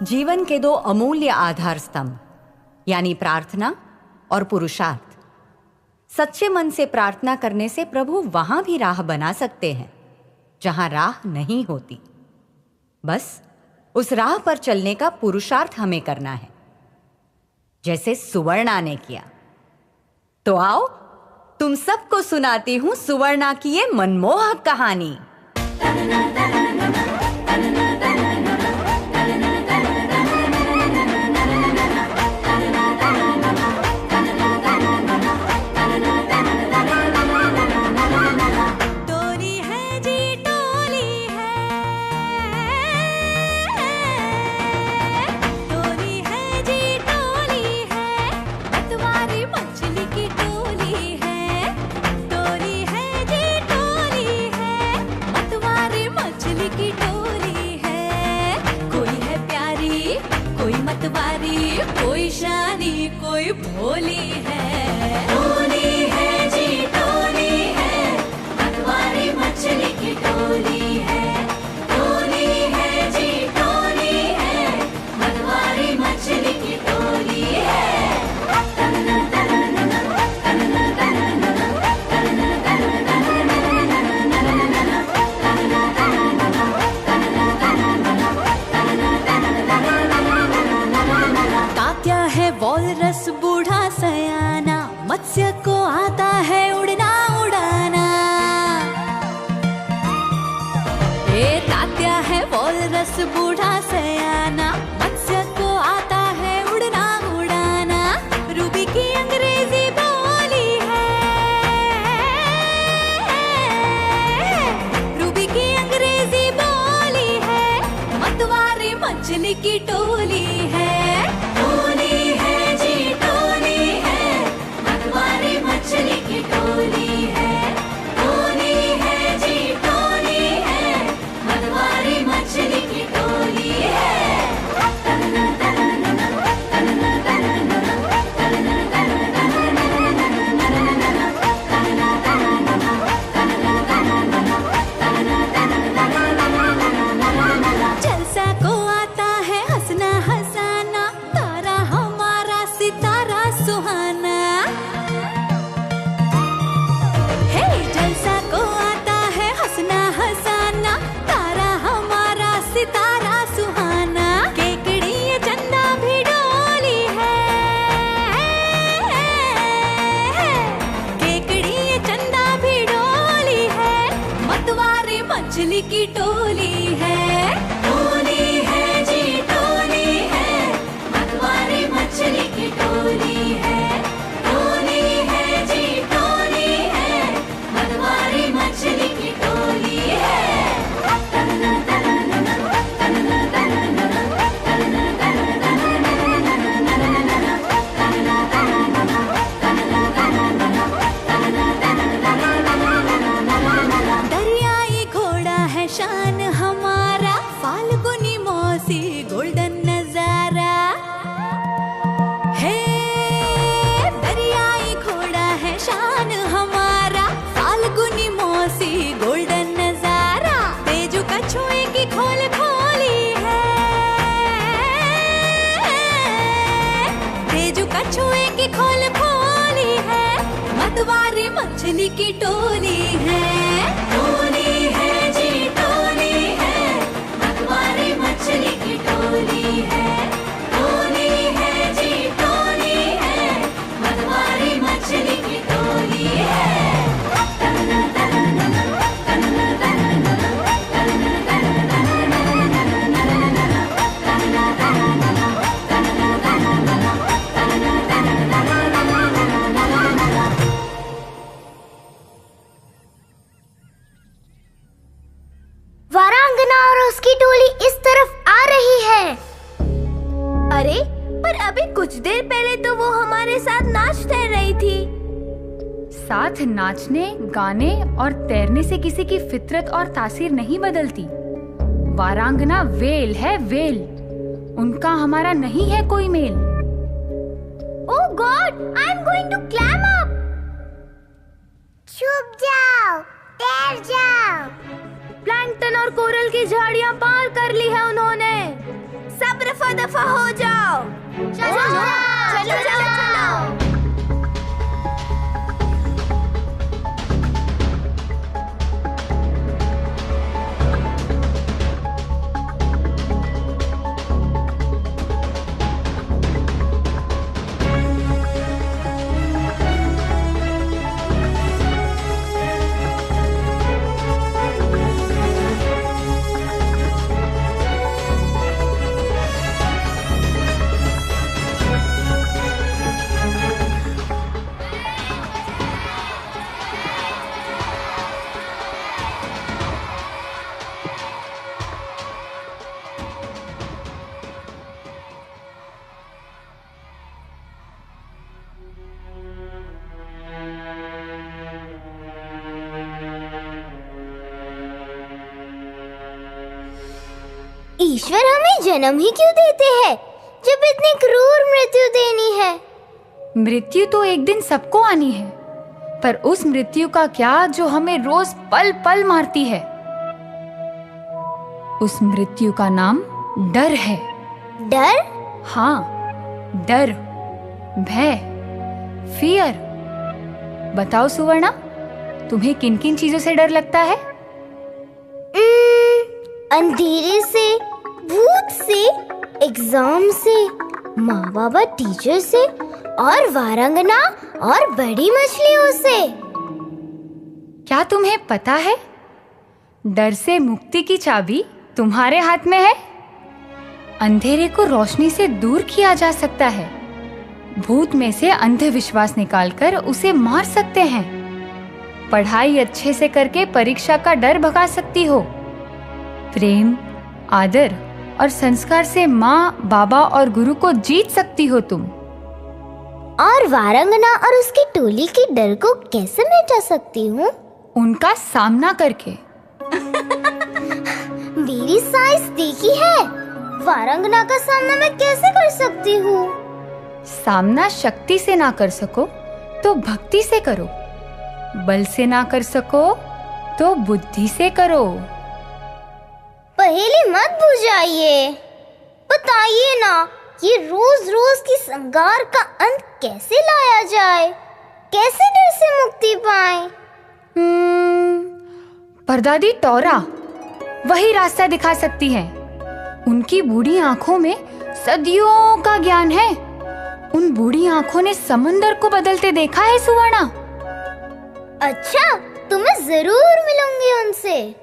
जीवन के दो अमूल्य आधार स्तंभ यानी प्रार्थना और पुरुषार्थ। सच्चे मन से प्रार्थना करने से प्रभु वहां भी राह बना सकते हैं जहां राह नहीं होती। बस उस राह पर चलने का पुरुषार्थ हमें करना है, जैसे सुवर्णा ने किया। तो आओ तुम सबको सुनाती हूं सुवर्णा की ये मनमोहक कहानी। कोई शानी कोई भोली है, टोली है जी टोली है, मतवारी मछली की टोली है, टोली है जी टोली है, मतवारी मछली की टोली है। वॉलरस बूढ़ा सयाना, मत्स्य को आता है उड़ना उड़ाना। ये तात्या है वॉलरस बूढ़ा सयाना, मत्स्य को आता है उड़ना उड़ाना। रूबी की अंग्रेजी बोली है, रूबी की अंग्रेजी बोली है, मतवारी मछली की टोली है, मछली की टोली है, टोली है जी टोली है, मतवारी मछली की टोली है। जलसा को आता है हंसना हंसाना, तारा हमारा सितारा सुहाना। जलसा को आता है हंसना हंसाना, तारा हमारा सितारा सुहाना। केकड़ी ये चंदा भी डोली है, केकड़ी ये चंदा भी डोली है, मतवारी मछली की टोली है, टोली है जी टोली है, मतवारी मछली की टोली है, टोली है जी टोली है, मतवारी मछली की टोली है। दरियाई घोड़ा है शान हमारा, फाल्गुनी मौसी गोल्डन नजारा है। दरियाई घोड़ा है शान हमारा, फाल्गुनी मौसी गोल्डन नजारा। तेजू कछुए की खोल खोली है, तेजू कछुए की खोल खोली है, मतवारी मछली की टोली है, टोली है जी टोली है, मतवारी मछली की टोली है, टोली है जी टोली है, मतवारी मछली की टोली है। वारांगना और उसकी टोली इस तरफ आ रही है। अरे पर अभी कुछ देर पहले तो वो हमारे साथ नाच तैर रही थी। साथ नाचने, गाने और तैरने से किसी की फितरत और तासीर नहीं बदलती। वारांगना वेल है वेल, उनका हमारा नहीं है कोई मेल। Oh god, I am going to climb up. छुप जाओ, तैर जाओ। प्लैंकटन और कोरल की झाड़ियां पार कर ली है उन्होंने। सब्र रफा दफा हो जाओ। चलो चलो चलो। ईश्वर हमें जन्म ही क्यों देते हैं जब इतनी क्रूर मृत्यु देनी है? मृत्यु तो एक दिन सबको आनी है, पर उस मृत्यु का क्या जो हमें रोज पल पल मारती है। उस मृत्यु का नाम डर है। डर? हाँ, डर, भय, फियर। बताओ सुवर्णा, तुम्हें किन किन चीजों से डर लगता है? अंधेरे से, भूत से, एग्जाम से, माँ बाबा टीचर से, और वारंगना और बड़ी मछलियों से। क्या तुम्हें पता है, डर से मुक्ति की चाबी तुम्हारे हाथ में है। अंधेरे को रोशनी से दूर किया जा सकता है। भूत में से अंधविश्वास निकालकर उसे मार सकते हैं। पढ़ाई अच्छे से करके परीक्षा का डर भगा सकती हो। प्रेम, आदर और संस्कार से माँ, बाबा और गुरु को जीत सकती हो तुम। और वारंगना और उसकी टोली के डर को कैसे मिटा सकती हूँ? उनका सामना करके। मेरी साइज देखी है, वारंगना का सामना मैं कैसे कर सकती हूँ? सामना शक्ति से ना कर सको तो भक्ति से करो, बल से ना कर सको तो बुद्धि से करो। पहेली मत बुझाइए, बताइए ना, ये रोज रोज की संगार का अंत कैसे लाया जाए? कैसे डर से मुक्ति पाएं? परदादी टोरा वही रास्ता दिखा सकती है। उनकी बूढ़ी आंखों में सदियों का ज्ञान है। उन बूढ़ी आंखों ने समंदर को बदलते देखा है सुवर्णा। अच्छा, तो मैं जरूर मिलूंगी उनसे।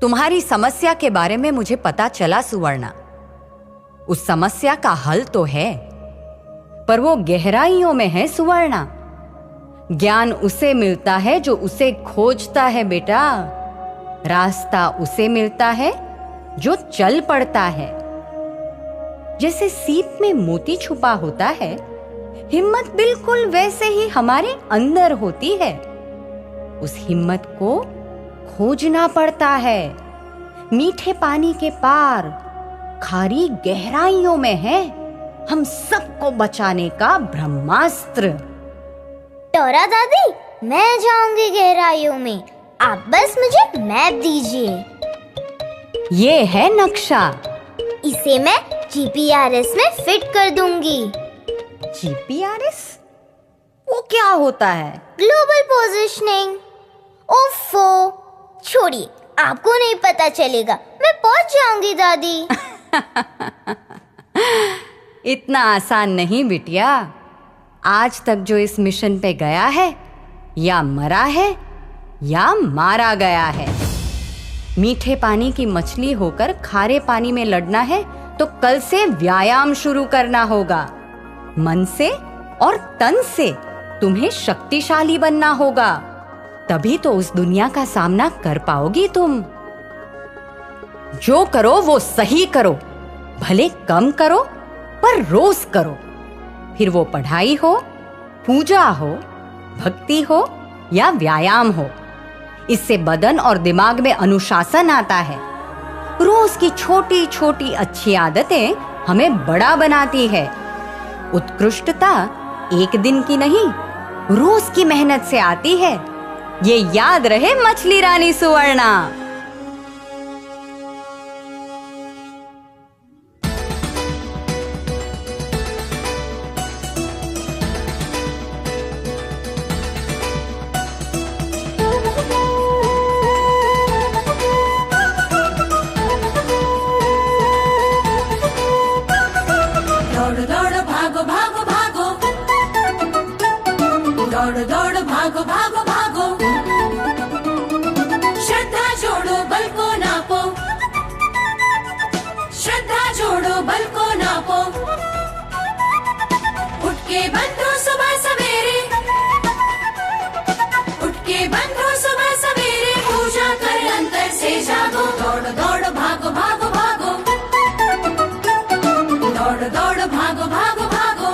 तुम्हारी समस्या के बारे में मुझे पता चला सुवर्णा। उस समस्या का हल तो है, पर वो गहराइयों में है सुवर्णा। ज्ञान उसे मिलता है जो उसे खोजता है बेटा। रास्ता उसे मिलता है जो चल पड़ता है। जैसे सीप में मोती छुपा होता है, हिम्मत बिल्कुल वैसे ही हमारे अंदर होती है। उस हिम्मत को खोजना पड़ता है। मीठे पानी के पार, खारी गहराइयों में है हम सबको बचाने का ब्रह्मास्त्र। टोरा दादी, मैं जाऊंगी गहराइयों में, आप बस मुझे मैप दीजिए। ये है नक्शा। इसे मैं जीपीआरएस में फिट कर दूंगी। जीपीआरएस? वो क्या होता है? Global positioning. ओफो, छोड़िए, आपको नहीं पता चलेगा, मैं पहुंच जाऊंगी दादी। इतना आसान नहीं बिटिया। आज तक जो इस मिशन पे गया है, या मरा है या मारा गया है। मीठे पानी की मछली होकर खारे पानी में लड़ना है तो कल से व्यायाम शुरू करना होगा। मन से और तन से तुम्हें शक्तिशाली बनना होगा, तभी तो उस दुनिया का सामना कर पाओगी तुम। जो करो वो सही करो, भले कम करो पर रोज करो। फिर वो पढ़ाई हो, पूजा हो, भक्ति हो या व्यायाम हो। इससे बदन और दिमाग में अनुशासन आता है। रोज की छोटी छोटी अच्छी आदतें हमें बड़ा बनाती है। उत्कृष्टता एक दिन की नहीं, रोज की मेहनत से आती है। ये याद रहे मछली रानी सुवर्णा। दौड़ दौड़ भागो भागो भागो, दौड़ दौड़ भागो भागो भागो, श्रद्धा जोड़ो बल को नापो, श्रद्धा जोड़ो बल को नापो। उठ के बंधो सुबह सवेरे, उठ के बंधो सुबह सवेरे, पूजा कर अंतर से जागो। दौड़ दौड़ भागो भागो भागो, दौड़ दौड़ भागो भागो भागो।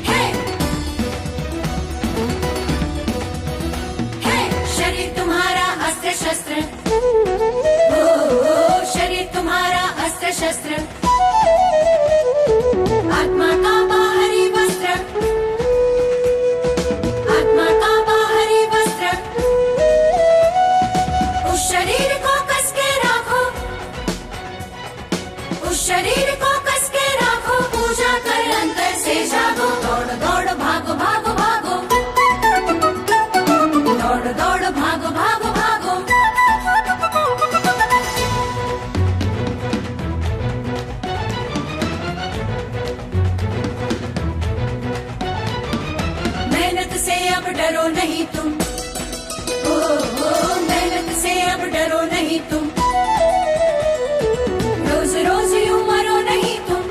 हे हे शरीर तुम्हारा अस्त्र शस्त्र, ओ शरीर तुम्हारा अस्त्र शस्त्र, आत्मा का बाहरी वस्त्र, आत्मा का बाहरी वस्त्र। उस शरीर को कस के रखो, उस शरीर को कस के रखो, पूजा कर अंतर से जागो। दौड़ दौड़ भागो भागो भागो, दौड़ दौड़ भागो भागो भागो। मेहनत से अब डरो नहीं तुम, मेहनत से अब डरो नहीं तुम, रोज रोज यूं मरो नहीं तुम,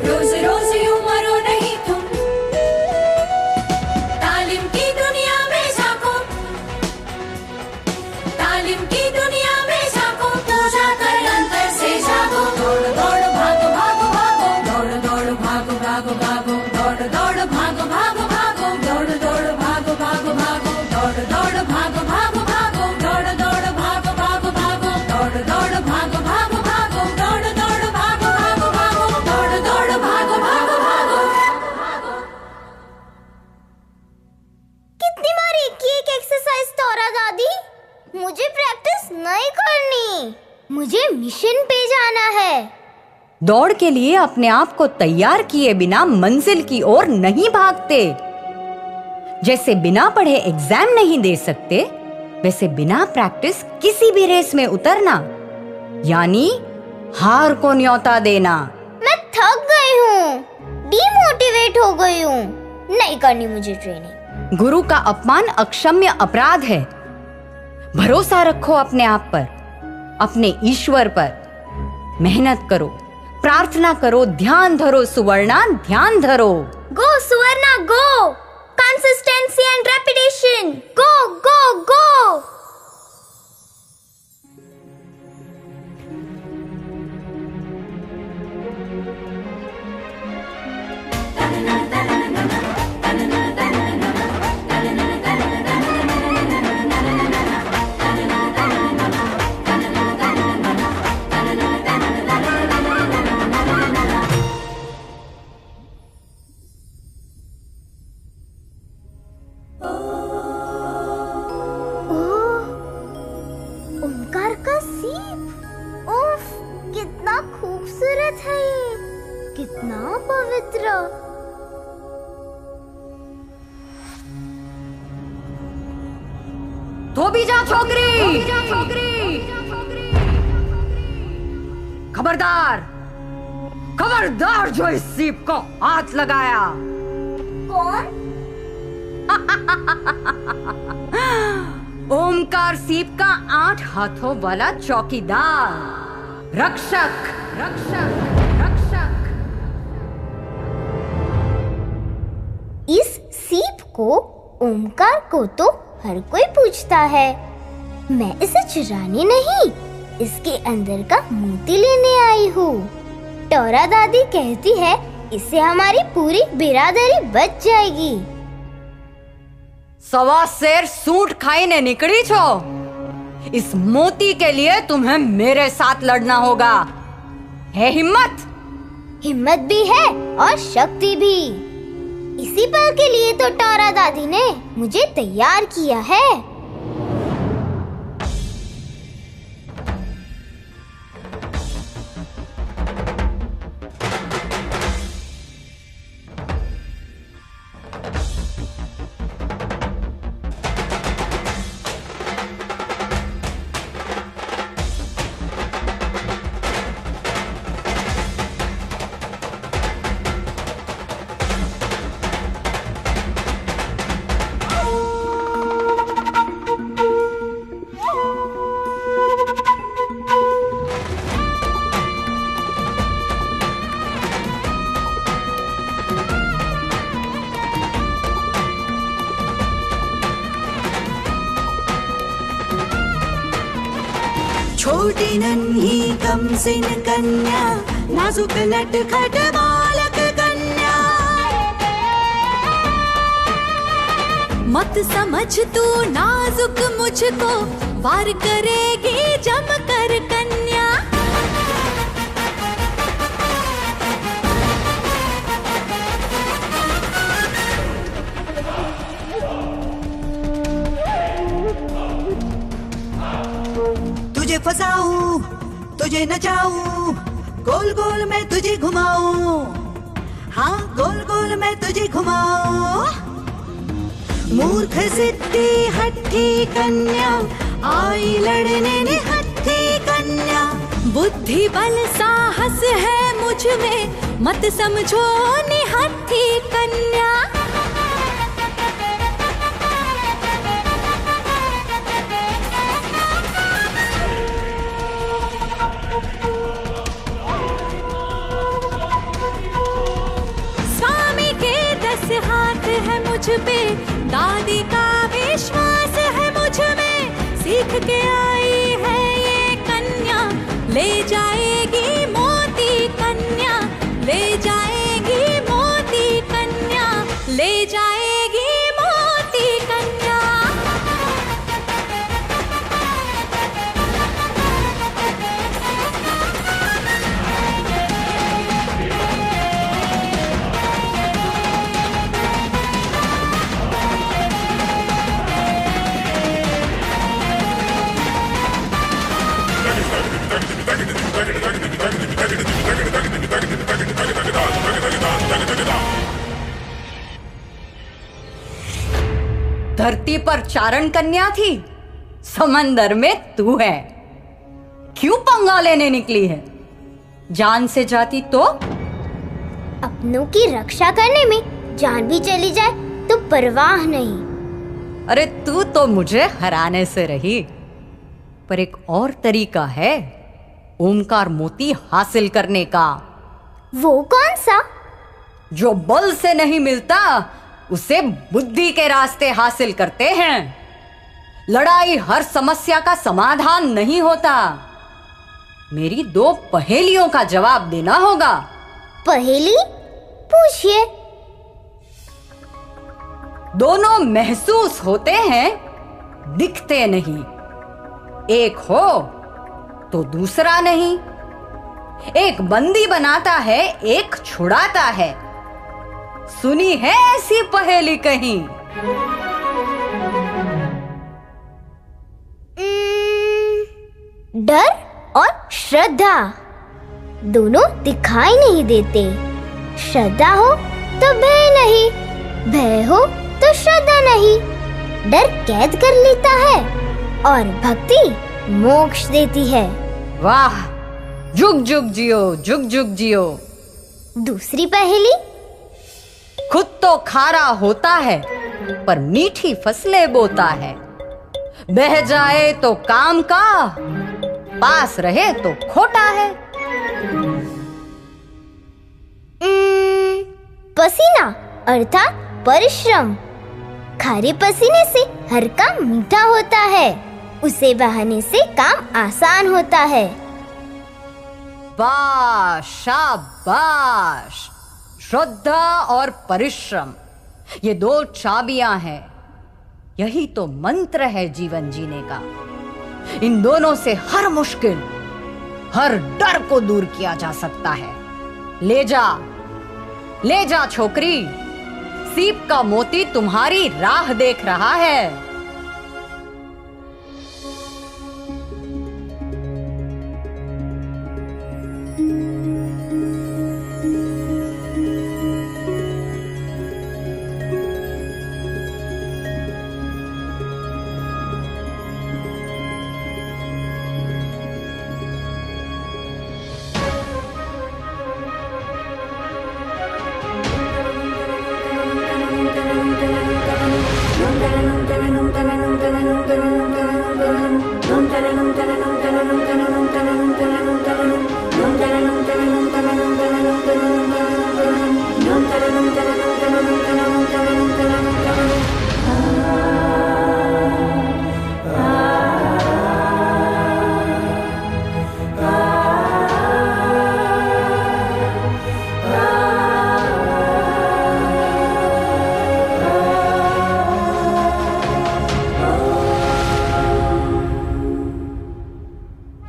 रोज रोज यूं मरो नहीं तुम। तालीम की दुनिया में झांको, तालीम की दुनिया में झांको, पूजा कर अंतर से जागो। दौड़ दौड़ भागो भागो भागो, दौड़ दौड़ भागो भागो भागो, दौड़ दौड़ भागो भागो भागो, दौड़ दौड़ भागो भागो भागो, दौड़ दौड़ भागो भागो भागो, दौड़ दौड़ भागो भागो भागो, दौड़ दौड़ भागो भागो भागो, दौड़ दौड़ भागो भागो भागो, दौड़ दौड़ भागो भागो भागो। कितनी बार एक ही एक एक्सरसाइज तोरा दादी? मुझे प्रैक्टिस नहीं करनी, मुझे मिशन पे जाना है। दौड़ के लिए अपने आप को तैयार किए बिना मंजिल की ओर नहीं भागते। जैसे बिना पढ़े एग्जाम नहीं दे सकते, वैसे बिना प्रैक्टिस किसी भी रेस में उतरना यानी हार को न्योता देना। मैं थक गई हूँ, डीमोटिवेट हो गई हूँ, नहीं करनी मुझे ट्रेनिंग। गुरु का अपमान अक्षम्य अपराध है। भरोसा रखो अपने आप पर, अपने ईश्वर पर। मेहनत करो, प्रार्थना करो, ध्यान धरो सुवर्णा, ध्यान धरो। गो सुवर्णा गो, कंसिस्टेंसी एंड रेपिटेशन, गो गो गो। ओमकार का सीप, उफ, कितना खूबसूरत है ये, कितना पवित्र। तो भी जा छोकरी, खबरदार, खबरदार जो इस सीप को हाथ लगाया। कौन? ओमकार सीप का 8 हाथों वाला चौकीदार, रक्षक रक्षक रक्षक। इस सीप को, ओमकार को तो हर कोई पूछता है। मैं इसे चुराने नहीं, इसके अंदर का मोती लेने आई हूँ। टोरा दादी कहती है इससे हमारी पूरी बिरादरी बच जाएगी। सवा शेर सूट खाई ने निकली छो। इस मोती के लिए तुम्हें मेरे साथ लड़ना होगा। है हिम्मत? हिम्मत भी है और शक्ति भी। इसी पल के लिए तो टोरा दादी ने मुझे तैयार किया है। छोटी नन्ही कमसिन कन्या, नाजुक नटखट बालक कन्या। मत समझ तू नाजुक मुझको, वार करेगी जमकर कन्या। तुझे फंसाऊं, तुझे नचाऊं, गोल गोल मैं तुझे घुमाऊं। हाँ, गोल गोल मैं तुझे घुमाऊं। मूर्ख सिद्धि हट्ठी कन्या, आई लड़ने निहत्थी कन्या। बुद्धि बल साहस है मुझ में, मत समझो निहत्थी कन्या। स्वामी के 10 हाथ है मुझ पे, दादी का विश्वास है मुझ में। सीख के आई है ये कन्या, ले जाएगी मोती कन्या, ले जाएगी मोती कन्या, ले जाएगी मोती कन्या। धरती पर चारण कन्या थी, समंदर में तू है। क्यों पंगा लेने निकली है? जान से जाती तो? अपनों की रक्षा करने में जान भी चली जाए तो परवाह नहीं। अरे तू तो मुझे हराने से रही, पर एक और तरीका है ओमकार मोती हासिल करने का। वो कौन सा? जो बल से नहीं मिलता, उसे बुद्धि के रास्ते हासिल करते हैं। लड़ाई हर समस्या का समाधान नहीं होता। मेरी 2 पहेलियों का जवाब देना होगा। पहेली? पूछिए। दोनों महसूस होते हैं, दिखते नहीं। एक हो तो दूसरा नहीं। एक बंदी बनाता है, एक छुड़ाता है। सुनी है ऐसी पहेली कहीं? डर और श्रद्धा दोनों दिखाई नहीं देते। श्रद्धा हो तो भय नहीं, भय हो तो श्रद्धा नहीं। डर कैद कर लेता है और भक्ति मोक्ष देती है। वाह, जुग जुग जियो, जुग जुग जियो। दूसरी पहेली? खुद तो खारा होता है, पर मीठी फसलें बोता है। बह जाए तो काम का, पास रहे तो खोटा है। पसीना अर्थात परिश्रम। खारे पसीने से हर काम मीठा होता है, उसे बहाने से काम आसान होता है। वाह, शाबाश। श्रद्धा और परिश्रम, ये 2 चाबियां हैं। यही तो मंत्र है जीवन जीने का। इन दोनों से हर मुश्किल, हर डर को दूर किया जा सकता है। ले जा छोकरी, सीप का मोती तुम्हारी राह देख रहा है।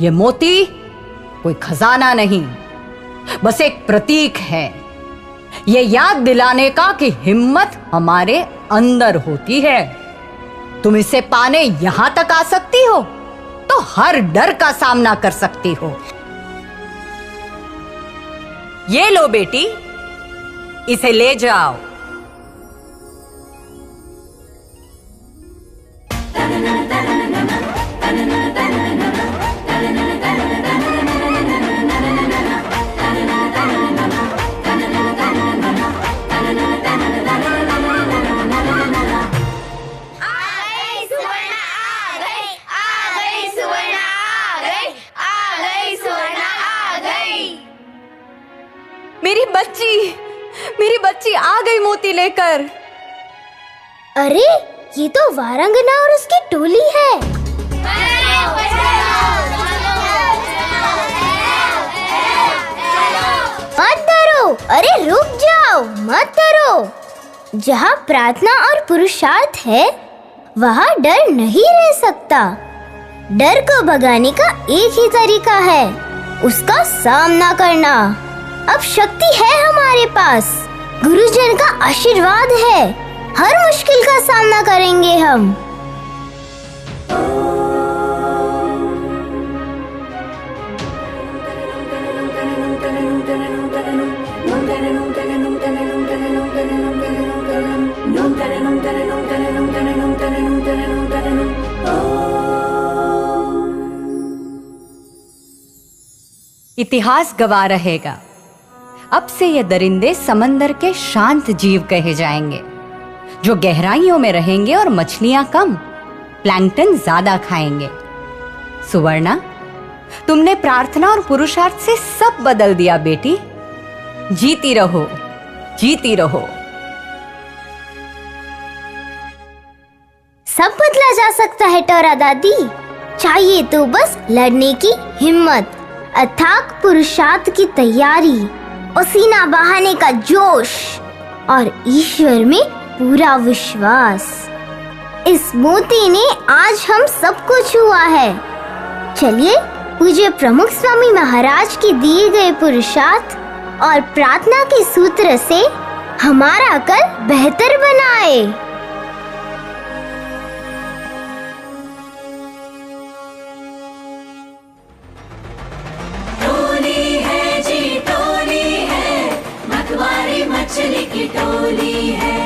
ये मोती कोई खजाना नहीं, बस एक प्रतीक है, ये याद दिलाने का कि हिम्मत हमारे अंदर होती है। तुम इसे पाने यहां तक आ सकती हो तो हर डर का सामना कर सकती हो। ये लो बेटी, इसे ले जाओ। मेरी बच्ची आ गई मोती लेकर। अरे ये तो वारंगना और उसकी टोली है। मत डरो, अरे रुक जाओ, मत डरो। जहाँ प्रार्थना और पुरुषार्थ है वहाँ डर नहीं रह सकता। डर को भगाने का एक ही तरीका है, उसका सामना करना। अब शक्ति है हमारे पास, गुरुजन का आशीर्वाद है, हर मुश्किल का सामना करेंगे हम। इतिहास गवाह रहेगा, अब से ये दरिंदे समंदर के शांत जीव कहे जाएंगे, जो गहराइयों में रहेंगे और मछलियां कम, प्लैंकटन ज्यादा खाएंगे। सुवर्णा, तुमने प्रार्थना और पुरुषार्थ से सब बदल दिया बेटी। जीती रहो, जीती रहो। सब बदला जा सकता है टोरा दादी, चाहिए तो बस लड़ने की हिम्मत, अथाक पुरुषार्थ की तैयारी, पसीना बहाने का जोश और ईश्वर में पूरा विश्वास। इस मोती ने आज हम सबको छुआ है। चलिए पूज्य प्रमुख स्वामी महाराज के दिए गए पुरुषार्थ और प्रार्थना के सूत्र से हमारा कल बेहतर बनाए। टोली है जी, टोली है, मतवारी मछली की टोली है।